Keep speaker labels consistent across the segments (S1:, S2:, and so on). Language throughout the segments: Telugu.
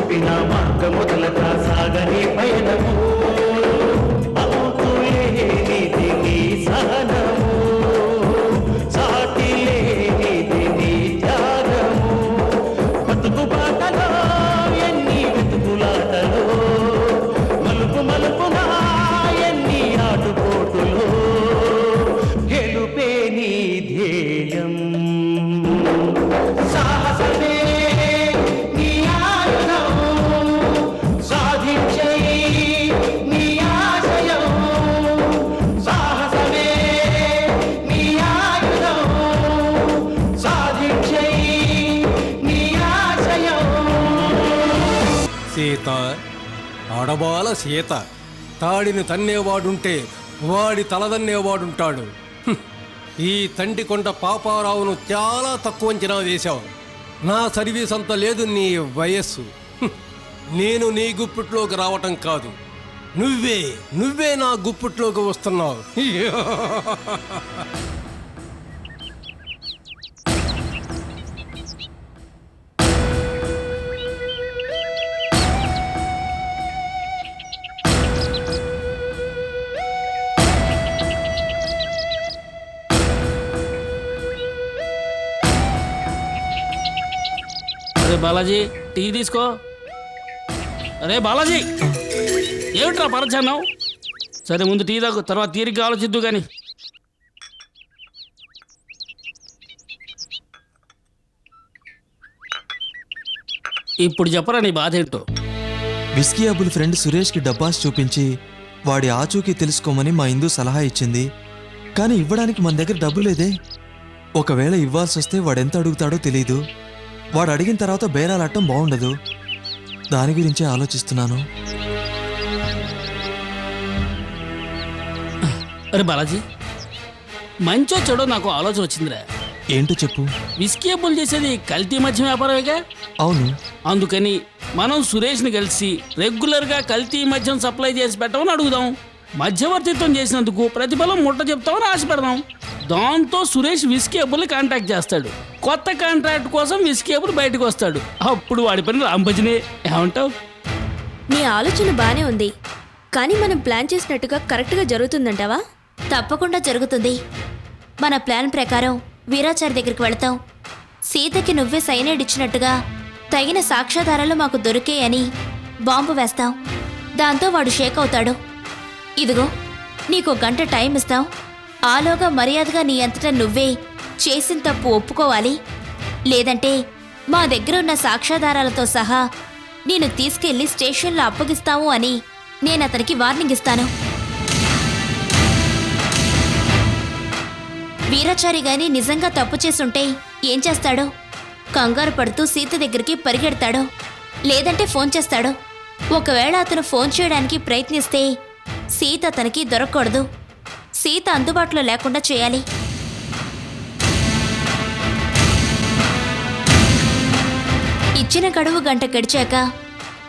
S1: చూపిన మార్గముదలక సాగని పయనము అవుతులేనిది నీ సహనము సాటి లేనిది నీ త్యాగము బతుకు బాటలో ఎన్ని వెతుకులాటలో మలుపు మలుపునా ఎన్ని ఆటుపోటులో గెలుపే నీ ధ్యేయం సాహసమే నీ ఆయుధం సాధించే నీ ఆశయం సాహసమే నీ ఆయుధం సాధించే నీ ఆశయం
S2: సీత ఆడబాల సీత తాడిని తన్నేవాడుంటే వాడి తలదన్నేవాడుంటాడు. ఈ తండ్రికొండ పాపారావును చాలా తక్కువ అంచనా వేశావు. నా సర్వీస్ అంత లేదు నీ వయస్సు. నేను నీ గుప్పిట్లోకి రావటం కాదు, నువ్వే నా గుప్పిట్లోకి వస్తున్నావు.
S3: అరే బాలాజీ టీ తీసుకో. అరే బాలాజీ ఏమిట్రా పరచాన్నావు? సరే ముందు టీ తాగు, తర్వాత తీరిగ్గా ఆలోచిద్దు కానీ. ఇప్పుడు చెప్పరా నీ బాధ ఏంటో.
S4: విస్కీ అబుల్ ఫ్రెండ్ సురేష్కి డబ్బాస్ చూపించి వాడి ఆచూకీ తెలుసుకోమని మా ఇందు సలహా ఇచ్చింది. కానీ ఇవ్వడానికి మన దగ్గర డబ్బు లేదే. ఒకవేళ ఇవ్వాల్సి వస్తే వాడెంత అడుగుతాడో తెలీదు. వాడు అడిగిన తర్వాత బేరాలట్టం బాగుండదు. దాని గురించే ఆలోచిస్తున్నాను.
S3: అరే బాలాజీ మంచో చెడో నాకు ఆలోచన వచ్చిందిరా.
S4: ఏంటో చెప్పు.
S3: విస్కీ అబ్బులు చేసేది కల్తీ మద్యం వ్యాపారమేగా.
S4: అవును.
S3: అందుకని మనం సురేష్ని కలిసి రెగ్యులర్గా కల్తీ మద్యం సప్లై చేసి పెట్టమని అడుగుదాం. మధ్యవర్తిత్వం చేసినందుకు ప్రతిఫలం ముట్ట చెప్తామని ఆశ పెడదాం. దాంతో సురేష్ విస్కీ అబ్బుల్ని కాంటాక్ట్ చేస్తాడు. కొత్త కాంట్రాక్ట్ కోసం విస్కీ అబ్బులు బయటకు వస్తాడు. అప్పుడు వాడి పని రాంభజనే. ఏమంటావు?
S5: నీ ఆలోచన బానే ఉంది, కానీ మనం ప్లాన్ చేసినట్టుగా కరెక్ట్గా జరుగుతుందంటావా?
S6: తప్పకుండా జరుగుతుంది. మన ప్లాన్ ప్రకారం వీరాచారి దగ్గరికి వెళతాం. సీతకి నువ్వే సైనైడ్ ఇచ్చినట్టుగా తగిన సాక్ష్యాధారాలు మాకు దొరికాయని బాంబు వేస్తాం. దాంతో వాడు షేక్ అవుతాడు. ఇదిగో నీకు గంట టైం ఇస్తాం. ఆలోగా మర్యాదగా నీ అంతటా నువ్వే చేసిన తప్పు ఒప్పుకోవాలి. లేదంటే మా దగ్గర ఉన్న సాక్ష్యాధారాలతో సహా నేను తీసుకెళ్లి స్టేషన్లో అప్పగిస్తాము అని నేను అతనికి వార్నింగ్ ఇస్తాను. వీరాచారి గాని నిజంగా తప్పు చేసుంటే ఏం చేస్తాడో? కంగారు పడుతూ సీత దగ్గరికి పరిగెడతాడో, లేదంటే ఫోన్ చేస్తాడో. ఒకవేళ అతను ఫోన్ చేయడానికి ప్రయత్నిస్తే సీత అతనికి దొరకకూడదు. సీత అందుబాటులో లేకుండా చేయాలి. ఇచ్చిన గడువు గంట గడిచాక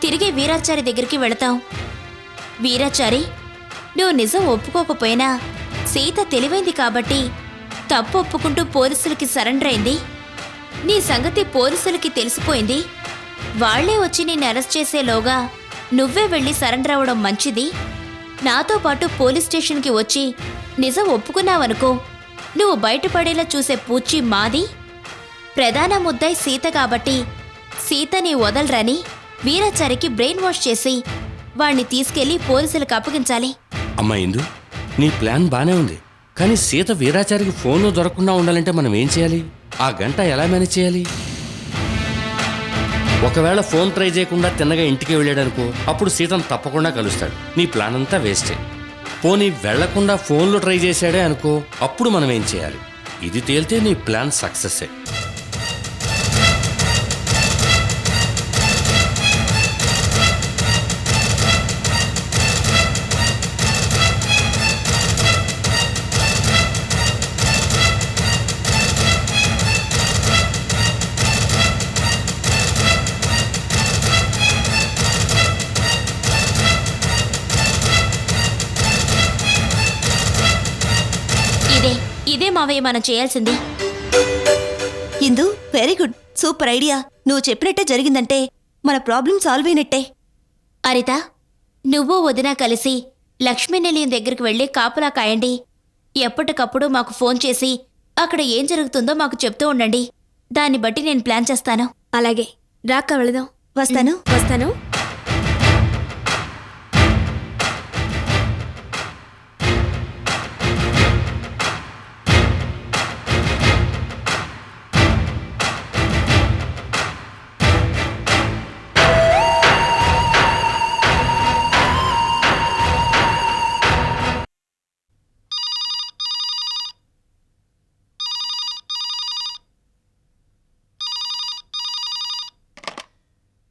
S6: తిరిగి వీరాచారి దగ్గరికి వెళతాం. వీరాచారి, నువ్వు నిజం ఒప్పుకోకపోయినా సీత తెలివైంది కాబట్టి తప్పు ఒప్పుకుంటూ పోలీసులకి సరెండర్ అయింది. నీ సంగతి పోలీసులకి తెలిసిపోయింది. వాళ్లే వచ్చి నిన్ను అరెస్ట్ చేసేలోగా నువ్వే వెళ్ళి సరెండర్ అవ్వడం మంచిది. నాతో పాటు పోలీస్ స్టేషన్కి వచ్చి నిజం ఒప్పుకున్నావనుకో, నువ్వు బయటపడేలా చూసే పూచి మాది. ప్రధాన ముద్దాయి సీత కాబట్టి సీతని వదలరని వీరాచారికి బ్రెయిన్ వాష్ చేసి వాణ్ణి తీసుకెళ్లి పోలీసులకు అప్పగించాలి.
S7: అమ్మా ఇందు, నీ ప్లాన్ బానే ఉంది. కానీ సీత వీరాచారికి ఫోన్లో దొరకకుండా ఉండాలంటే మనం ఏం చేయాలి? ఆ గంట ఎలా మేనేజ్ చేయాలి? ఒకవేళ ఫోన్ ట్రై చేయకుండా తిన్నగా ఇంటికి వెళ్ళాడనుకో, అప్పుడు సీతను తప్పకుండా కలుస్తాడు. నీ ప్లాన్ అంతా వేస్టే. పోనీ వెళ్లకుండా ఫోన్లో ట్రై చేశాడే అనుకో, అప్పుడు మనం ఏం చేయాలి? ఇది తేలితే నీ ప్లాన్ సక్సెస్సే.
S6: ఇదే మావయ్య మనం చేయాల్సింది.
S8: ఇందు, వెరీ గుడ్, సూపర్ ఐడియా. నువ్వు చెప్పినట్టే జరిగిందంటే మన ప్రాబ్లం సాల్వ్ అయినట్టే.
S6: అరిత, నువ్వు వదిన కలిసి లక్ష్మీ నిలయం దగ్గరికి వెళ్ళి కాపలా కాయండి. ఎప్పటికప్పుడు మాకు ఫోన్ చేసి అక్కడ ఏం జరుగుతుందో మాకు చెప్తూ ఉండండి. దాన్ని బట్టి నేను ప్లాన్ చేస్తాను.
S5: అలాగే రాక్క వెళదాం.
S8: వస్తాను.
S5: వస్తాను.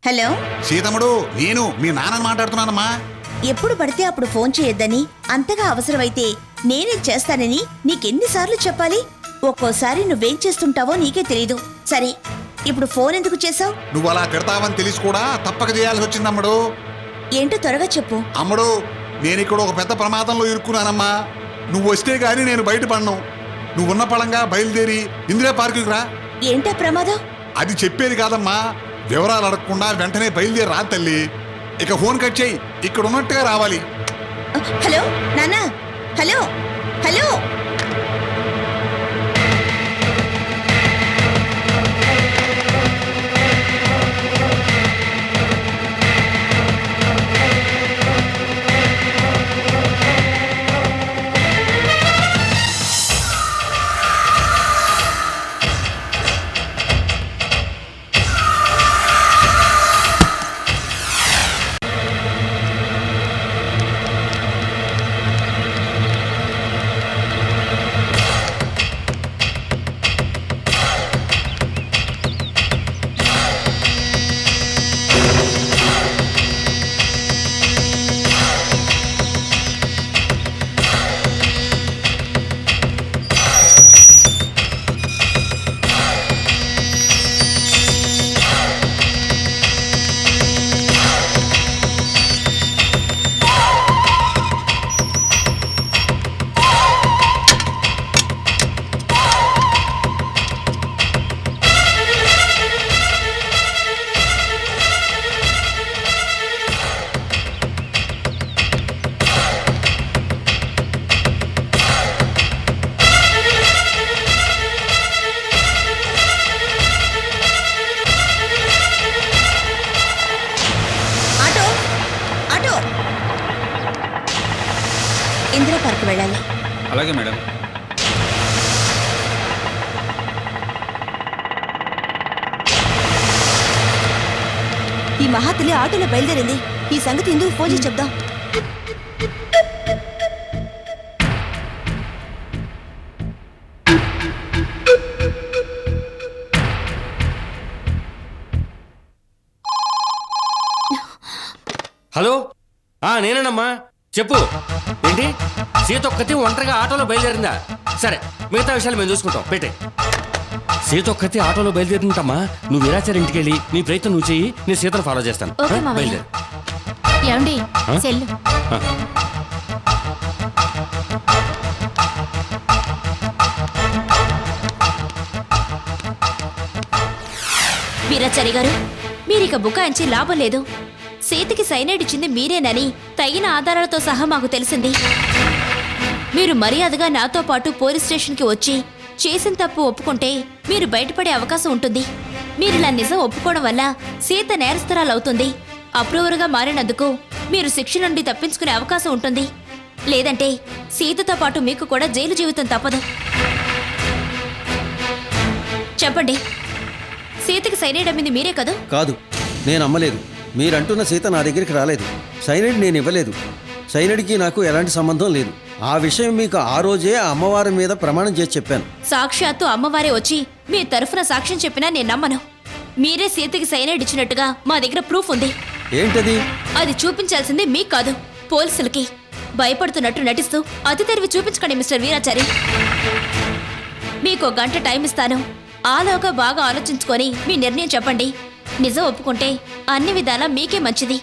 S8: హలో,
S9: సీతమ్ముడు, నేను మీ నాన్నని మాట్లాడుతున్నానమ్మా.
S8: ఎప్పుడు పడితే అప్పుడు ఫోన్ చేయొద్దని, అంతగా అవసరమైతే నేనే చేస్తానని నీకెన్నిసార్లు చెప్పాలి? ఒక్కోసారి నువ్వేం చేస్తుంటావో నీకే తెలీదు. సరే, ఇప్పుడు ఫోన్ ఎందుకు చేసావు?
S9: నువ్వు అలా తిడతావని తెలిసి కూడా తప్పక చేయాల్సి వచ్చిందమ్మడు.
S8: ఏంటో త్వరగా చెప్పు.
S9: అమ్మడు, నేను ఇక్కడ ఒక పెద్ద ప్రమాదంలో ఇరుక్కున్నానమ్మా. నువ్వు వస్తే గానీ నేను బయటపడను. నువ్వు ఉన్న పళంగా బయలుదేరి ఇందిరా పార్కుకి రా.
S8: ఏంటా ప్రమాదం?
S9: అది చెప్పేది కాదమ్మా. వివరాలు అడగకుండా వెంటనే బయలుదేరి రా తల్లి. ఇక ఫోన్ కట్ చేయి. ఇక్కడ ఉన్నట్టుగా రావాలి.
S8: హలో నాన్న, హలో హలో. ఇందిరా పార్క్ వెళ్ళాలి.
S10: అలాగే మేడం.
S8: ఈ మహాతల్లి ఆటోలో బయలుదేరింది. ఈ సంగతి ఎందుకు ఫోన్ చేసి చెప్దాం.
S7: హలో, నేనేనమ్మా. చెప్పు. ఏంటి, సీత ఒక్కతి ఒంటరిగా ఆటోలో బయలుదేరిందా? సరే, మిగతా విషయాలు మేము చూసుకుంటాం. పెట్టే. సీత ఒక్కతి ఆటోలో బయలుదేరిందమ్మా. నువ్వు వీరాచారి ఇంటికి వెళ్ళి నీ ప్రయత్నం నువ్వు చెయ్యి. నేను సీతను ఫాలో చేస్తాను. బయలుదేరు.
S6: ఏమండి సెల్లు. వీరాచారి గారు, మీరిక బుకాయించి లాభం లేదు. సీతకి సైనైడ్ ఇచ్చింది మీరేనని తగిన ఆధారాలతో సహా మాకు తెలిసింది. మీరు మర్యాదగా నాతో పాటు పోలీస్ స్టేషన్కి వచ్చి చేసిన తప్పు ఒప్పుకుంటే మీరు బయటపడే అవకాశం ఉంటుంది. మీరిలా నిజం ఒప్పుకోవడం వల్ల సీత నేరస్తురాలవుతుంది. అప్రూవర్గా మారినందుకు మీరు శిక్ష నుండి తప్పించుకునే అవకాశం ఉంటుంది. లేదంటే సీతతో పాటు మీకు కూడా జైలు జీవితం తప్పదు. చెప్పండి, సీతకి సైనైడ్ అమ్మింది మీరే కదా?
S11: కాదు, నేను అమ్మలేదు. మీరంటున్న సీత నా దగ్గరికి రాలేదు. సైనైడ్ నేను ఇవ్వలేదు. సైనైడ్కి నాకు ఎలాంటి సంబంధం లేదు. ఆ విషయం మీకు ఆ రోజే ఆ అమ్మవారి మీద ప్రమాణం చేసి చెప్పాను.
S6: సాక్షాత్తు అమ్మవారే వచ్చి మీ తరఫున సాక్ష్యం చెప్పినా నేను నమ్మను. మీరే సీతకి సైనైడ్ ఇచ్చినట్టుగా మా దగ్గర ప్రూఫ్ ఉంది.
S11: ఏంటది?
S6: అది చూపించాల్సింది మీకు కాదు, పోలీసులకి. భయపడుతున్నట్టు నటిస్తూ అతి తెరివి చూపించకండి మిస్టర్ వీరాచారి. మీకు గంట టైం ఇస్తాను. ఆలోగా బాగా ఆలోచించుకొని మీ నిర్ణయం చెప్పండి. నిజం ఒప్పుకుంటే అన్ని విధాలా మీకే మంచిది.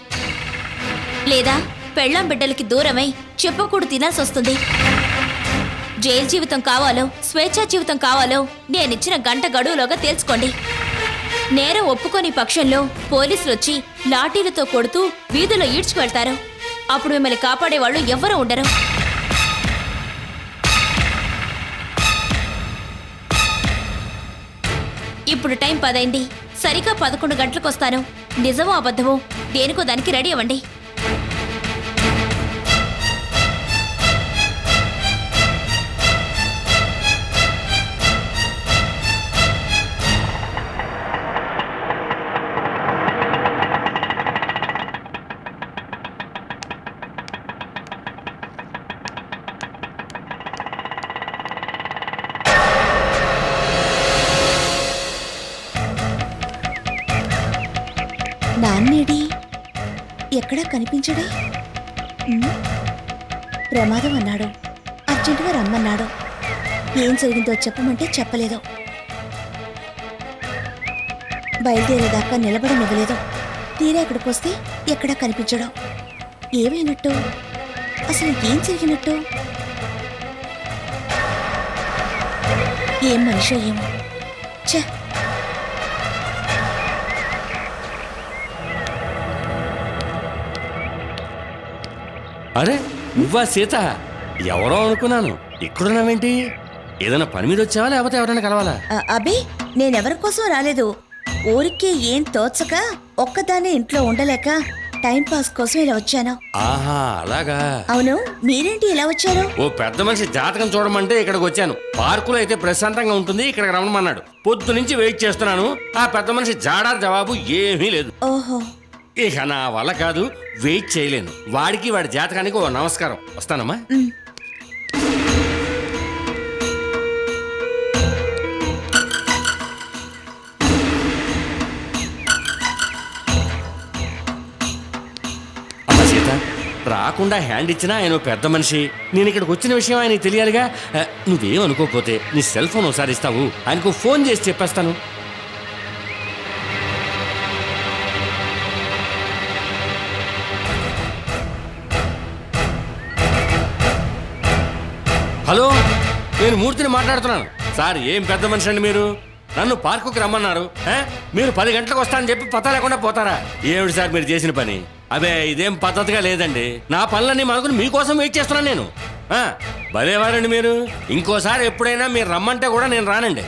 S6: లేదా పెళ్ళాం బిడ్డలకి దూరమై చెప్పకూడదు తినాల్సి వస్తుంది. జైలు జీవితం కావాలో స్వేచ్ఛా జీవితం కావాలో నేనిచ్చిన గంట గడువులోగా తేల్చుకోండి. నేరం ఒప్పుకోని పక్షంలో పోలీసులు వచ్చి లాఠీలతో కొడుతూ వీధుల్లో ఈడ్చుకువెళ్తారు. అప్పుడు మిమ్మల్ని కాపాడేవాళ్ళు ఎవ్వరూ ఉండరు. ఇప్పుడు టైం 10 అయింది. సరిగ్గా 11 గంటలకు వస్తాను. నిజమో అబద్ధమో దేనికో దానికి రెడీ అవ్వండి.
S8: నాన్నేడి ఎక్కడా కనిపించడే? ప్రమాదం అన్నాడు, అర్జెంటుగా రమ్మన్నాడు. ఏం జరిగిందో చెప్పమంటే చెప్పలేదు. బయలుదేరేదాకా నిలబడనివ్వలేదు. తీరా ఇక్కడికి వస్తే ఎక్కడా కనిపించడం. ఏమైనట్టు? అసలు ఏం జరిగినట్టు? ఏం మనిషో ఏమో. ఛ!
S7: అరే నువ్వా సీత? ఎవరో అనుకున్నాను. ఇక్కడున్నావేంటి? ఏదైనా పని మీద వచ్చావా లేకపోతే ఎవరైనా కలవాలా?
S8: అబే, నేనెవరి కోసం రాలేదు. ఊరికే ఏం తోచక ఒక్కదానే ఇంట్లో ఉండలేక టైంపాస్ కోసం ఇలా వచ్చాను.
S7: ఆహా అలాగా.
S8: అవును, మీరేంటి ఇలా వచ్చారు?
S7: ఓ పెద్ద మనిషి జాతకం చూడమంటే ఇక్కడికి వచ్చాను. పార్కులో అయితే ప్రశాంతంగా ఉంటుంది, ఇక్కడికి రమ్మన్నాడు. పొద్దు నుంచి వెయిట్ చేస్తున్నాను. ఆ పెద్ద మనిషి జాడా జవాబు ఏమీ లేదు.
S8: ఓహో,
S7: ఇక నా వల్ల కాదు, వెయిట్ చేయలేను. వాడికి వాడి జాతకానికి ఓ నమస్కారం. వస్తానమ్మా. అమ్మ సీత, రాకుండా హ్యాండ్ ఇచ్చినా ఆయన పెద్ద మనిషి. నేను ఇక్కడికి వచ్చిన విషయం ఆయనకి తెలియాలిగా. నువ్వేం అనుకోకపోతే నీ సెల్ ఫోన్ ఒకసారి ఇస్తావు, ఆయనకు ఫోన్ చేసి చెప్పేస్తాను. హలో, నేను మూర్తిని మాట్లాడుతున్నాను. సార్, ఏం పెద్ద మనిషి అండి మీరు? నన్ను పార్కుకి రమ్మన్నారు. మీరు 10 గంటలకు వస్తానని చెప్పి పతా లేకుండా పోతారా? ఏమిటి సార్ మీరు చేసిన పని? అబే, ఇదేం పద్ధతిగా లేదండి. నా పనులన్నీ మానుకుని మీకోసం వెయిట్ చేస్తున్నాను నేను. భలేవారండి మీరు. ఇంకోసారి ఎప్పుడైనా మీరు రమ్మంటే కూడా నేను రానండి.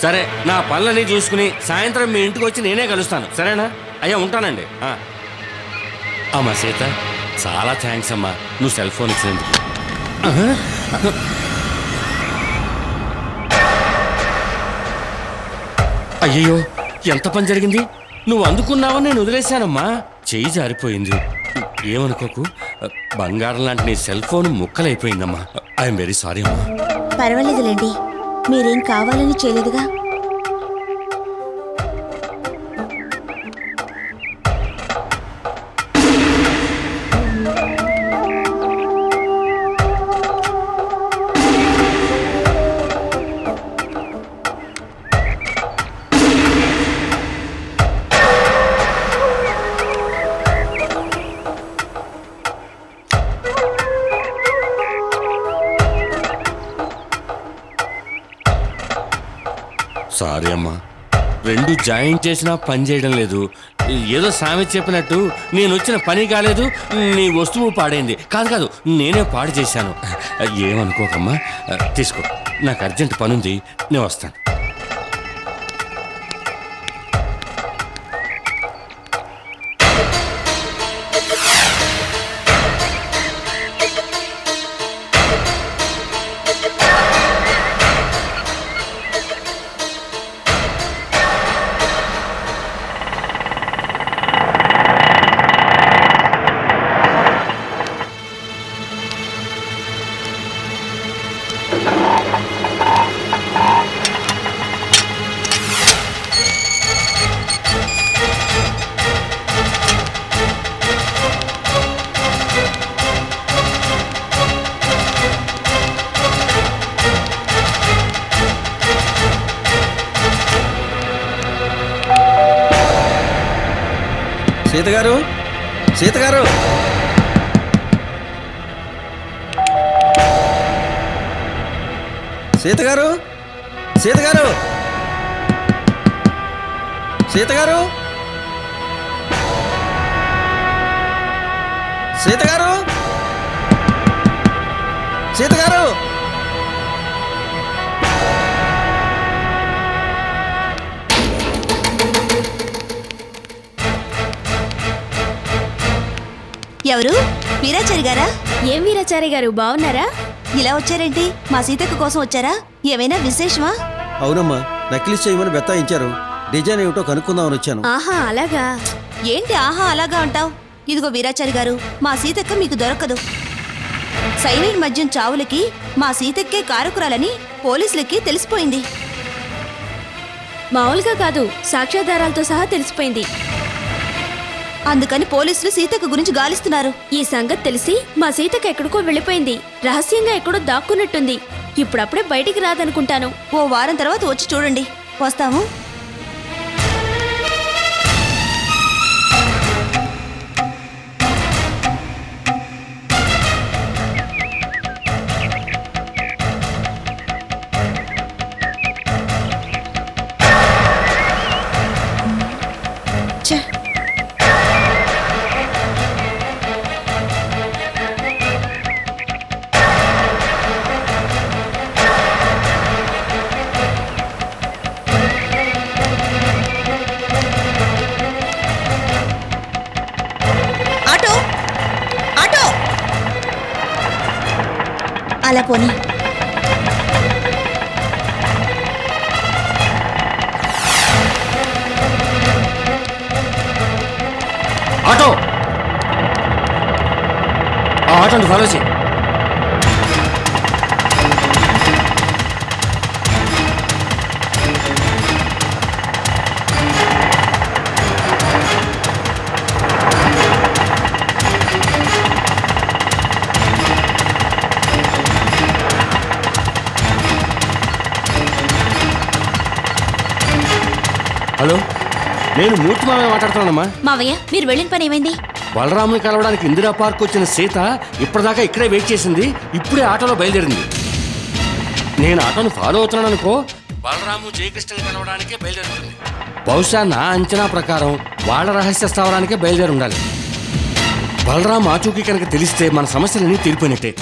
S7: సరే, నా పనులన్నీ చూసుకుని సాయంత్రం మీ ఇంటికి వచ్చి నేనే కలుస్తాను. సరేనా? అయ్యా, ఉంటానండి. అమ్మా సీత, చాలా థ్యాంక్స్ అమ్మా, నువ్వు సెల్ ఫోన్ ఇచ్చినందుకు. అయ్యయ్యో, ఎంత పని జరిగింది! నువ్వు అందుకున్నావని నేను వదిలేశానమ్మా. చెయ్యి జారిపోయింది. ఏమనుకోకు. బంగారం లాంటి నీ సెల్ ఫోన్ ముక్కలైపోయిందమ్మా. ఐఎమ్ వెరీ సారీ అమ్మా.
S8: పర్వాలేదులేండి, మీరేం కావాలని చేయలేదుగా.
S7: సారీ అమ్మా, రెండు జాయింట్ చేసినా పని చేయడం లేదు. ఏదో సామెత చెప్పినట్టు నేను వచ్చిన పని కాలేదు, నీ వస్తువు పాడైంది. కాదు కాదు, నేనే పాడు చేశాను. ఏమనుకోకమ్మా, తీసుకో. నాకు అర్జెంట్ పనుంది, నేను వస్తాను.
S11: సీత గారు, సీత గారు, సీత గారు, సీత గారు, సీత గారు, సీత గారు, సీత గారు.
S8: ఎవరు? వీరాచారి గారా?
S5: ఏం వీరాచారి గారు, బాగున్నారా?
S8: ఇలా వచ్చారేంటి? మా సీతక్క కోసం వచ్చారా? ఏమైనా విశేషమా?
S11: అవునమ్మా, నక్లీస్ చేయమని బెత్తాయించారు. డిజైన్ ఏమిటో కనుక్కుందామని వచ్చాను.
S5: ఆహా, అలాగా.
S8: ఏంటి ఆహా అలాగా అంటావు? ఇదిగో వీరాచారి గారు, మా సీతక్క మీకు దొరకదు. సైనైడ్ మద్యం చావులకి మా సీతక్కే కారకురాలని పోలీసులకి తెలిసిపోయింది.
S5: మామూలుగా కాదు, సాక్ష్యాధారాలతో సహా తెలిసిపోయింది.
S8: అందుకని పోలీసులు సీతక్క గురించి గాలిస్తున్నారు.
S5: ఈ సంగతి తెలిసి మా సీతకు ఎక్కడికో వెళ్ళిపోయింది. రహస్యంగా ఎక్కడో దాక్కున్నట్టుంది. ఇప్పుడప్పుడే బయటికి రాదనుకుంటాను.
S8: ఓ వారం తర్వాత వచ్చి చూడండి. వస్తాము. అలా పోనీ.
S7: ఆటో, ఆ ఆటోని ఫాలో చేయి. హలో, నేను మూర్తి మామయ్య మాట్లాడుతున్నానమ్మా.
S6: మావయ్య, మీరు వెళ్ళిన పని ఏమైంది?
S7: బలరాముని కలవడానికి ఇందిరా పార్క్ వచ్చిన సీత ఇప్పటిదాకా ఇక్కడే వెయిట్ చేసింది. ఇప్పుడే ఆటోలో బయలుదేరింది. నేను ఆటోని ఫాలో అవుతున్నాను అనుకో. బలరాము జయకృష్ణని కలవడానికే బయలుదేరుతుంది. బహుశా నా అంచనా ప్రకారం వాళ్ళ రహస్య స్థావరానికే బయలుదేరి ఉండాలి. బలరాం ఆచూకీ కనుక తెలిస్తే మన సమస్యలన్నీ తీరిపోయినట్టే.